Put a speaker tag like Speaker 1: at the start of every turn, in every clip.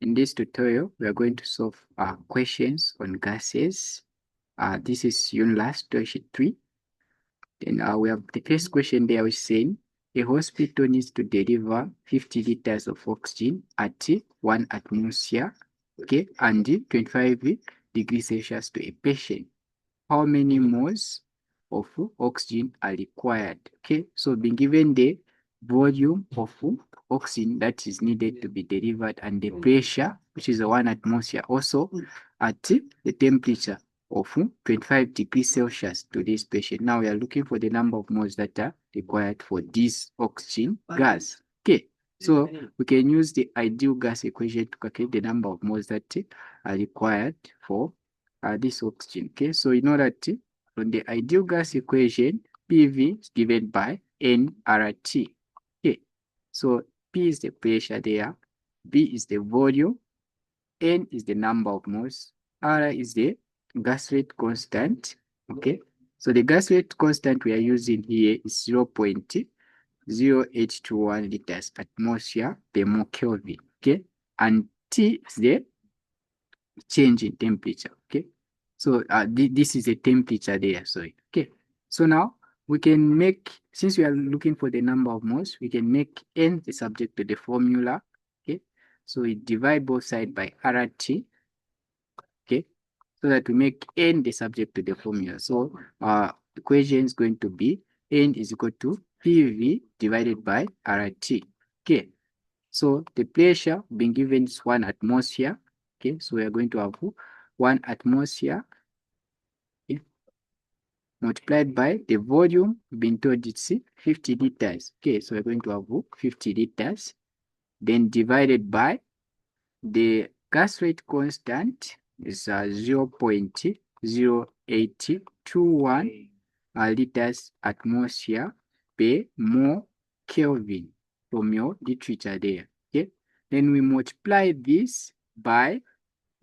Speaker 1: In this tutorial, we are going to solve questions on gases. This is unit last sheet 3. Then we have the first question there, which is saying a hospital needs to deliver 50 liters of oxygen at 1 atmosphere, okay, and 25 degrees Celsius to a patient. How many moles of oxygen are required? Okay, so being given the volume of oxygen that is needed to be delivered and the pressure, which is 1 atmosphere, also at the temperature of 25 degrees Celsius to this patient. Now we are looking for the number of moles that are required for this oxygen gas. Okay, so we can use the ideal gas equation to calculate the number of moles that are required for this oxygen. Okay, so you know that from the ideal gas equation, PV is given by nRT. Okay, so P is the pressure there, V is the volume, N is the number of moles, R is the gas rate constant. Okay, so the gas rate constant we are using here is 0.0821 liters atmosphere per mole Kelvin. Okay, and T is the change in temperature. Okay, so this is a temperature there. Sorry. Okay, so now we can make, since we are looking for the number of moles, we can make N the subject to the formula. Okay, so we divide both sides by RT. Okay, so that we make N the subject to the formula. So the equation is going to be N is equal to PV divided by RT. Okay, so the pressure being given is 1 atmosphere. Okay, so we are going to have 1 atmosphere, okay, multiplied by the volume being told it's 50 liters. Okay, so we're going to have 50 liters, then divided by the gas rate constant is 0.0821 liters atmosphere per mole Kelvin from your literature there. Okay, then we multiply this by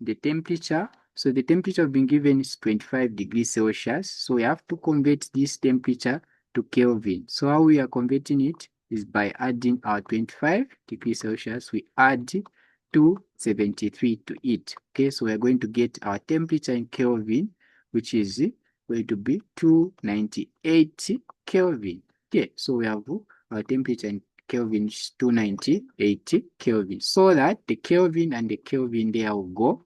Speaker 1: the temperature. So the temperature being given is 25 degrees Celsius. So we have to convert this temperature to Kelvin. So how we are converting it is by adding our 25 degrees Celsius. We add 273 to it. Okay, so we are going to get our temperature in Kelvin, which is going to be 298 Kelvin. Okay, so we have our temperature in Kelvin is 298 Kelvin. So that the Kelvin and the Kelvin there will go.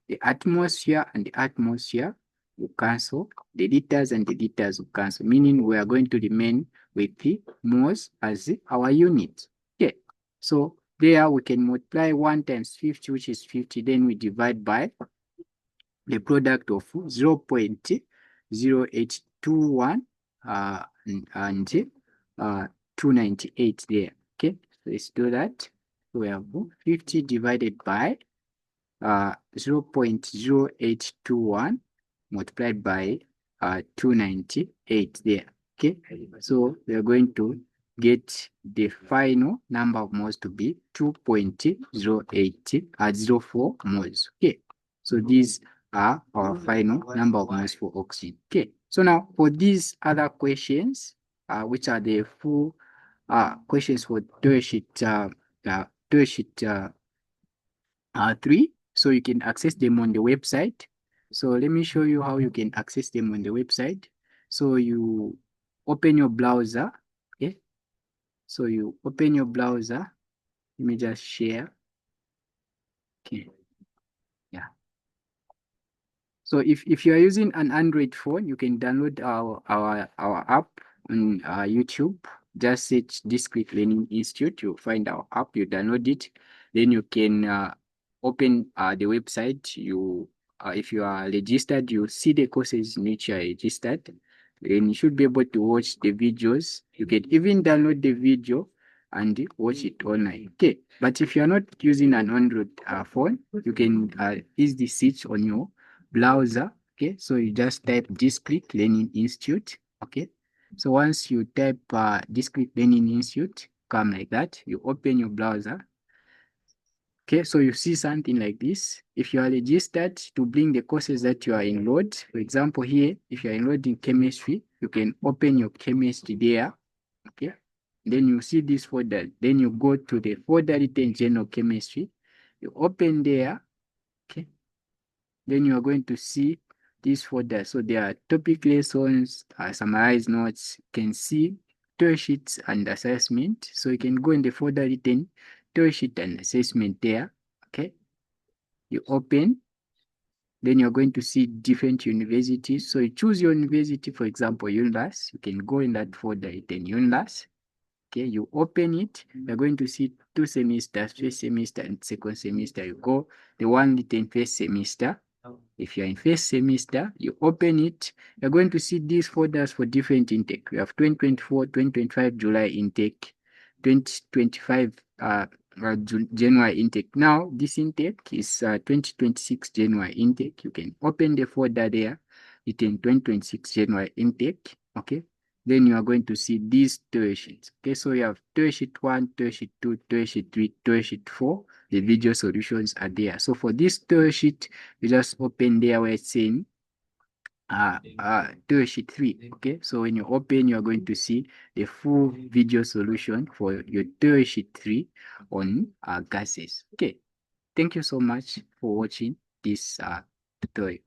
Speaker 1: The atmosphere and the atmosphere will cancel. The liters and the liters will cancel, meaning we are going to remain with the moles as our unit. Okay, so there we can multiply 1 times 50, which is 50. Then we divide by the product of 0.0821 and 298 there. Okay, so let's do that. So we have 50 divided by 0.0821 multiplied by 298 there. Okay, so we are going to get the final number of moles to be 2.0804 moles. Okay, so these are our final number of moles for oxygen. Okay, so now for these other questions, which are the full questions for data sheet 3. So you can access them on the website. So let me show you how you can access them on the website. So you open your browser. Okay, so you open your browser. Let me just share. Okay, yeah. So if you are using an Android phone, you can download our app on YouTube. Just search Discrete Learning Institute. You'll find our app. You download it. Then you can open the website. You if you are registered, you see the courses in which you are registered. Then you should be able to watch the videos. You can even download the video and watch it online. Okay, but if you are not using an Android phone, you can easily search on your browser. Okay, so you just type Discrete Learning Institute. Okay, so once you type Discrete Learning Institute, come like that, you open your browser. Okay, so you see something like this. If you are registered to bring the courses that you are enrolled, for example, here, if you are enrolled in chemistry, you can open your chemistry there. Okay, then you see this folder. Then you go to the folder written general chemistry. You open there, okay. Then you are going to see this folder. So there are topic lessons, summarized notes. You can see toy sheets and assessment. So you can go in the folder written toy sheet and assessment there, okay. You open, then you're going to see different universities. So you choose your university, for example, UNLAS. You can go in that folder written UNLAS. Okay, you open it, you're going to see 2 semesters, first semester and second semester. You go the one written first semester. If you're in first semester, you open it, you're going to see these folders for different intake. We have 2024, 2025 July intake, 2025 January intake. Now, this intake is 2026 January intake. You can open the folder there, written 2026 January intake, okay? Then you are going to see these toy sheets. Okay, so you have toy sheet 1, toy sheet 2, toy sheet 3, toy sheet 4. The video solutions are there. So for this toy sheet, you just open there where it's saying toy sheet 3. Okay, so when you open, you are going to see the full video solution for your toy sheet 3 on gases. Okay, thank you so much for watching this tutorial.